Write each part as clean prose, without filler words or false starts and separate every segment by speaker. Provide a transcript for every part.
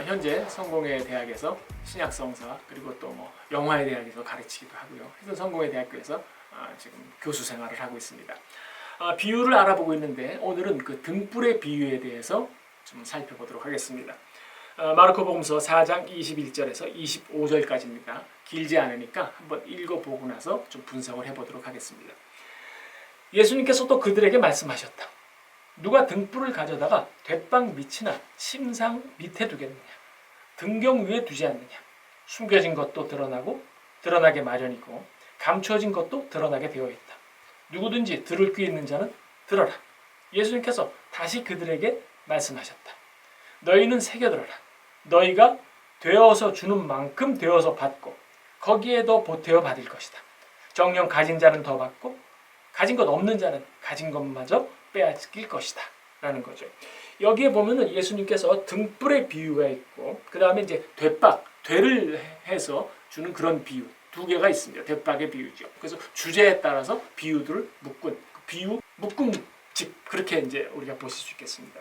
Speaker 1: 현재 성공회 대학에서 신약성사 그리고 또 뭐 영화에 대학에서 가르치기도 하고요. 해서 성공회 대학교에서 지금 교수 생활을 하고 있습니다. 비유를 알아보고 있는데 오늘은 그 등불의 비유에 대해서 좀 살펴보도록 하겠습니다. 마르코복음서 4장 21절에서 25절까지입니다. 길지 않으니까 한번 읽어보고 나서 좀 분석을 해보도록 하겠습니다. 예수님께서 또 그들에게 말씀하셨다. 누가 등불을 가져다가 돛방 밑이나 침상 밑에 두겠느냐? 등경 위에 두지 않느냐? 숨겨진 것도 드러나고 드러나게 마련이고 감추어진 것도 드러나게 되어 있다. 누구든지 들을 귀 있는 자는 들어라. 예수님께서 다시 그들에게 말씀하셨다. 너희는 새겨들어라. 너희가 되어서 주는 만큼 되어서 받고 거기에 더 보태어 받을 것이다. 정녕 가진 자는 더 받고 가진 것 없는 자는 가진 것마저 빼앗길 것이다. 라는 거죠. 여기에 보면은 예수님께서 등불의 비유가 있고 그 다음에 이제 되를 해서 주는 그런 비유 두 개가 있습니다. 돛박의 비유죠. 그래서 주제에 따라서 비유들을 묶음집 그렇게 이제 우리가 보실 수 있겠습니다.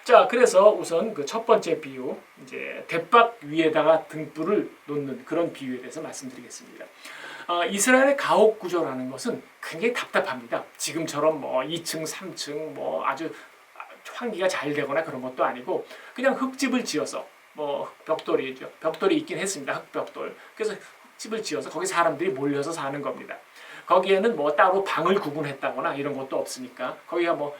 Speaker 1: 자, 그래서 우선 그 첫 번째 비유 이제 돛박 위에다가 등불을 놓는 그런 비유에 대해서 말씀드리겠습니다. 이스라엘의 가옥 구조라는 것은 굉장히 답답합니다. 지금처럼 뭐 2층, 3층 뭐 아주 환기가 잘 되거나 그런 것도 아니고 그냥 흙집을 지어서 뭐 벽돌이죠. 벽돌이 있긴 했습니다. 흙벽돌. 그래서 흙집을 지어서 거기 사람들이 몰려서 사는 겁니다. 거기에는 뭐 따로 방을 구분했다거나 이런 것도 없으니까 거기가 뭐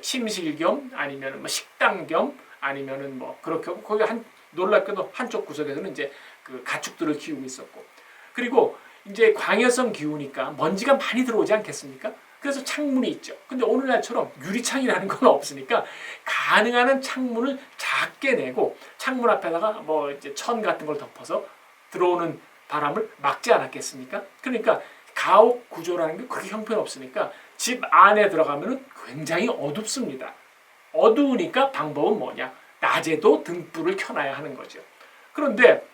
Speaker 1: 침실 겸 아니면 뭐 식당 겸 아니면은 뭐 그렇게 거기 놀랍게도 한쪽 구석에서는 이제 그 가축들을 키우고 있었고 그리고 이제 광야성 기후니까 먼지가 많이 들어오지 않겠습니까? 그래서 창문이 있죠. 근데 오늘날처럼 유리창이라는 건 없으니까 가능한 한 창문을 작게 내고 창문 앞에다가 뭐 이제 천 같은 걸 덮어서 들어오는 바람을 막지 않았겠습니까? 그러니까 가옥 구조라는 게 그렇게 형편없으니까 집 안에 들어가면은 굉장히 어둡습니다. 어두우니까 방법은 뭐냐? 낮에도 등불을 켜놔야 하는 거죠. 그런데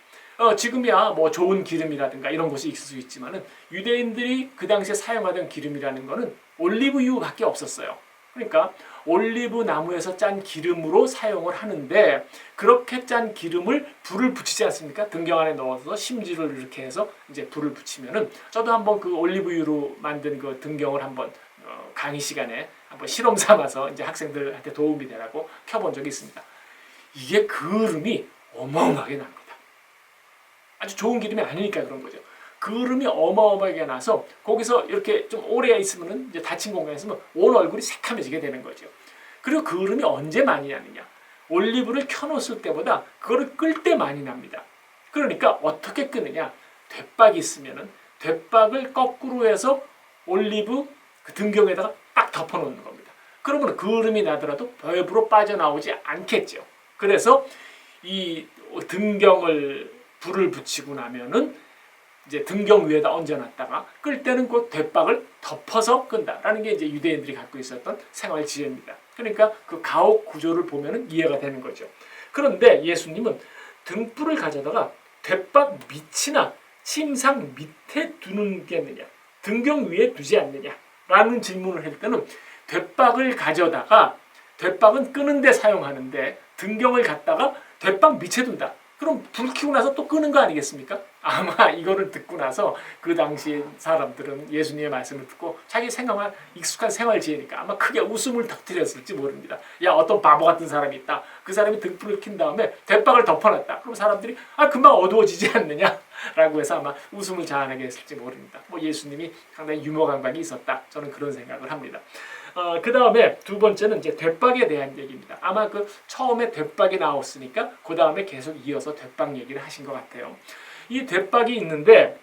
Speaker 1: 지금이야 뭐 좋은 기름이라든가 이런 것이 있을 수 있지만은 유대인들이 그 당시에 사용하던 기름이라는 거는 올리브유밖에 없었어요. 그러니까 올리브 나무에서 짠 기름으로 사용을 하는데 그렇게 짠 기름을 불을 붙이지 않습니까? 등경 안에 넣어서 심지를 이렇게 해서 이제 불을 붙이면은 저도 한번 그 올리브유로 만든 그 등경을 한번 강의 시간에 한번 실험 삼아서 이제 학생들한테 도움이 되라고 켜본 적이 있습니다. 이게 그름이 어마어마하게 납니다. 아주 좋은 기름이 아니니까 그런 거죠. 그름이 어마어마하게 나서 거기서 이렇게 좀 오래 있으면 이제 닫힌 공간에 있으면 온 얼굴이 새카매지게 되는 거죠. 그리고 그름이 언제 많이 나느냐? 올리브를 켜놓았을 때보다 그거를 끌 때 많이 납니다. 그러니까 어떻게 끄느냐? 돛박이 있으면은 돛박을 거꾸로 해서 올리브 그 등경에다가 딱 덮어놓는 겁니다. 그러면 그름이 나더라도 외부로 빠져나오지 않겠죠. 그래서 이 등경을 불을 붙이고 나면은 이제 등경 위에다 얹어놨다가 끌 때는 그 돛박을 덮어서 끈다라는 게 이제 유대인들이 갖고 있었던 생활 지혜입니다. 그러니까 그 가옥 구조를 보면은 이해가 되는 거죠. 그런데 예수님은 등불을 가져다가 돛박 밑이나 침상 밑에 두는 게 있느냐, 등경 위에 두지 않느냐라는 질문을 할 때는 돛박을 가져다가 돛박은 끄는 데 사용하는데 등경을 갖다가 돛박 밑에 둔다. 그럼 불 켜고 나서 또 끄는 거 아니겠습니까? 아마 이거를 듣고 나서 그 당시 사람들은 예수님의 말씀을 듣고 자기 생각만 익숙한 생활 지혜니까 아마 크게 웃음을 터뜨렸을지 모릅니다. 야, 어떤 바보 같은 사람이 있다. 그 사람이 등불을 킨 다음에 돛박을 덮어놨다. 그럼 사람들이 금방 어두워지지 않느냐? 라고 해서 아마 웃음을 자아내게 했을지 모릅니다. 뭐 예수님이 상당히 유머 감각이 있었다. 저는 그런 생각을 합니다. 그 다음에 두 번째는 이제 돛박에 대한 얘기입니다. 아마 그 처음에 돛박이 나왔으니까 그 다음에 계속 이어서 돛박 얘기를 하신 것 같아요. 이 돛박이 있는데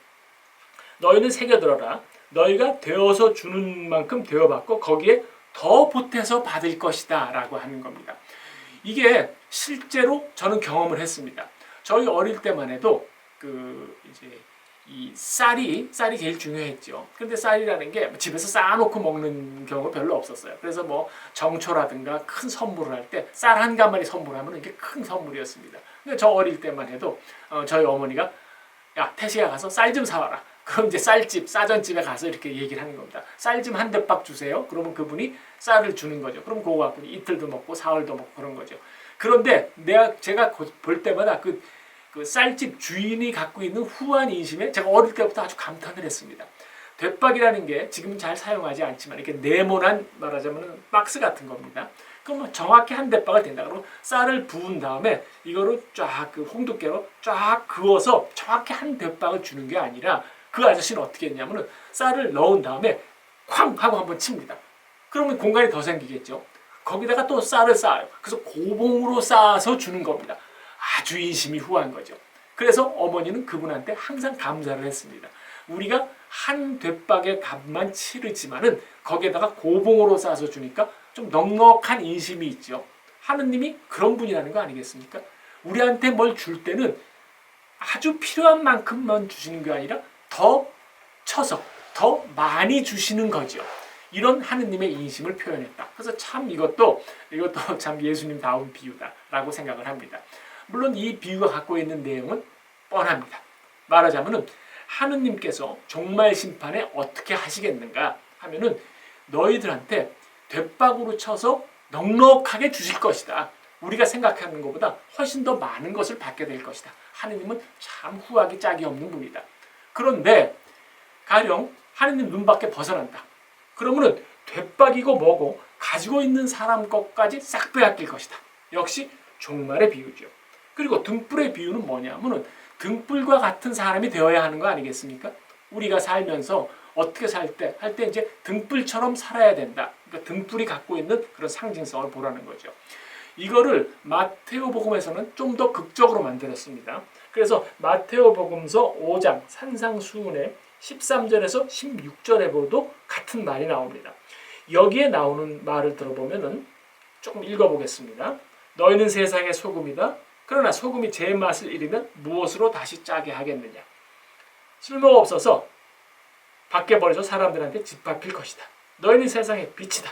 Speaker 1: 너희는 새겨들어라. 너희가 되어서 주는 만큼 되어받고 거기에 더 보태서 받을 것이다 라고 하는 겁니다. 이게 실제로 저는 경험을 했습니다. 저희 어릴 때만 해도 그 이제 이 쌀이 제일 중요했죠. 근데 쌀이라는 게 집에서 쌓아놓고 먹는 경우가 별로 없었어요. 그래서 뭐 정초라든가 큰 선물을 할 때 쌀 한 가마리 선물하면 이게 큰 선물이었습니다. 근데 저 어릴 때만 해도 저희 어머니가 야, 태시야 가서 쌀 좀 사와라. 그럼 이제 쌀집, 싸전집에 가서 이렇게 얘기를 하는 겁니다. 쌀 좀 한 돛박 주세요. 그러면 그분이 쌀을 주는 거죠. 그럼 그거 갖고 이틀도 먹고 사흘도 먹고 그런 거죠. 그런데 제가 볼 때마다 그 쌀집 주인이 갖고 있는 후한 인심에 제가 어릴 때부터 아주 감탄을 했습니다. 돛박이라는 게 지금 잘 사용하지 않지만 이렇게 네모난 말하자면 박스 같은 겁니다. 그럼 정확히 한 돛박을 된다. 그러면 쌀을 부은 다음에 이거를 쫙 그 홍두깨로 쫙 그어서 정확히 한 돛박을 주는 게 아니라 그 아저씨는 어떻게 했냐면은 쌀을 넣은 다음에 쾅 하고 한번 칩니다. 그러면 공간이 더 생기겠죠. 거기다가 또 쌀을 쌓아요. 그래서 고봉으로 쌓아서 주는 겁니다. 아주 인심이 후한 거죠. 그래서 어머니는 그분한테 항상 감사를 했습니다. 우리가 한 돛박의 값만 치르지만은 거기에다가 고봉으로 쌓아서 주니까 좀 넉넉한 인심이 있죠. 하느님이 그런 분이라는 거 아니겠습니까? 우리한테 뭘 줄 때는 아주 필요한 만큼만 주시는 게 아니라 더 쳐서 더 많이 주시는 거죠. 이런 하느님의 인심을 표현했다. 그래서 참 이것도 참 예수님다운 비유다라고 생각을 합니다. 물론 이 비유가 갖고 있는 내용은 뻔합니다. 말하자면은 하느님께서 종말 심판에 어떻게 하시겠는가 하면은 너희들한테 돛박으로 쳐서 넉넉하게 주실 것이다. 우리가 생각하는 것보다 훨씬 더 많은 것을 받게 될 것이다. 하느님은 참 후하기 짝이 없는 분이다. 그런데 가령 하느님 눈밖에 벗어난다. 그러면은 돛박이고 뭐고 가지고 있는 사람 것까지 싹 빼앗길 것이다. 역시 종말의 비유죠. 그리고 등불의 비유는 뭐냐면은 등불과 같은 사람이 되어야 하는 거 아니겠습니까? 우리가 살면서 어떻게 할 때 이제 등불처럼 살아야 된다. 그러니까 등불이 갖고 있는 그런 상징성을 보라는 거죠. 이거를 마테오복음에서는 좀 더 극적으로 만들었습니다. 그래서 마테오복음서 5장 산상수훈의 13절에서 16절에 보도 같은 말이 나옵니다. 여기에 나오는 말을 들어보면은 조금 읽어보겠습니다. 너희는 세상의 소금이다. 그러나 소금이 제 맛을 잃으면 무엇으로 다시 짜게 하겠느냐. 쓸모가 없어서 밖에 버려져 사람들한테 짓밟힐 것이다. 너희는 세상의 빛이다.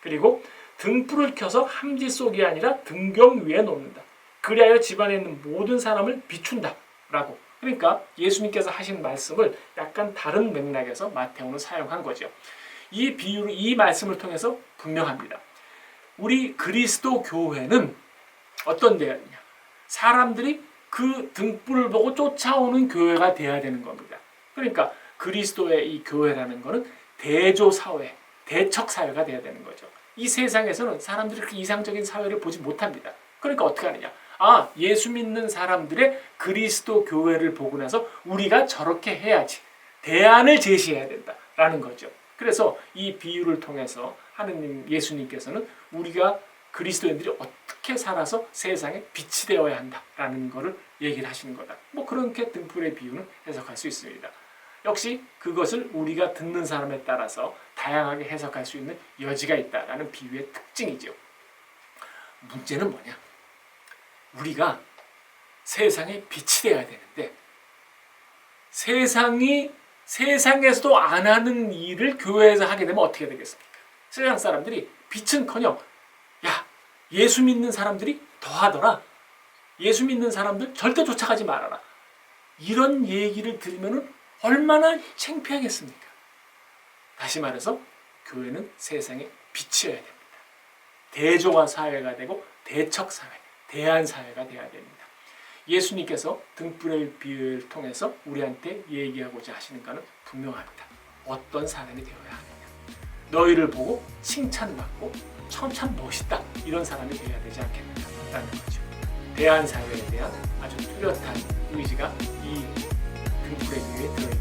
Speaker 1: 그리고 등불을 켜서 함지 속이 아니라 등경 위에 놓는다. 그리하여 집안에 있는 모든 사람을 비춘다. 라고. 그러니까 예수님께서 하신 말씀을 약간 다른 맥락에서 마태오는 사용한 거죠. 이 비유를 이 말씀을 통해서 분명합니다. 우리 그리스도 교회는 어떤 데였냐? 사람들이 그 등불을 보고 쫓아오는 교회가 돼야 되는 겁니다. 그러니까 그리스도의 이 교회라는 것은 대조사회, 대척사회가 돼야 되는 거죠. 이 세상에서는 사람들이 그렇게 이상적인 사회를 보지 못합니다. 그러니까 어떻게 하느냐? 예수 믿는 사람들의 그리스도 교회를 보고 나서 우리가 저렇게 해야지. 대안을 제시해야 된다라는 거죠. 그래서 이 비유를 통해서 하느님, 예수님께서는 우리가 그리스도인들이 어떻게 살아서 세상에 빛이 되어야 한다라는 것을 얘기를 하시는 거다. 뭐 그렇게 등불의 비유는 해석할 수 있습니다. 역시 그것을 우리가 듣는 사람에 따라서 다양하게 해석할 수 있는 여지가 있다라는 비유의 특징이죠. 문제는 뭐냐? 우리가 세상에 빛이 되어야 되는데 세상에서도 안 하는 일을 교회에서 하게 되면 어떻게 되겠습니까? 세상 사람들이 빛은커녕 예수 믿는 사람들이 더하더라. 예수 믿는 사람들 절대 쫓아가지 말아라. 이런 얘기를 들으면 얼마나 창피하겠습니까? 다시 말해서 교회는 세상에 빛이어야 됩니다. 대조화 사회가 되고 대척사회, 대안사회가 되어야 됩니다. 예수님께서 등불의 비유를 통해서 우리한테 얘기하고자 하시는 것은 분명합니다. 어떤 사람이 되어야 하느냐. 너희를 보고 칭찬받고 참 멋있다. 이런 사람이 되어야 되지 않겠느냐라는 거죠. 대안사회에 대한 아주 뚜렷한 의지가 이 등불의 비유에 들어있습니다.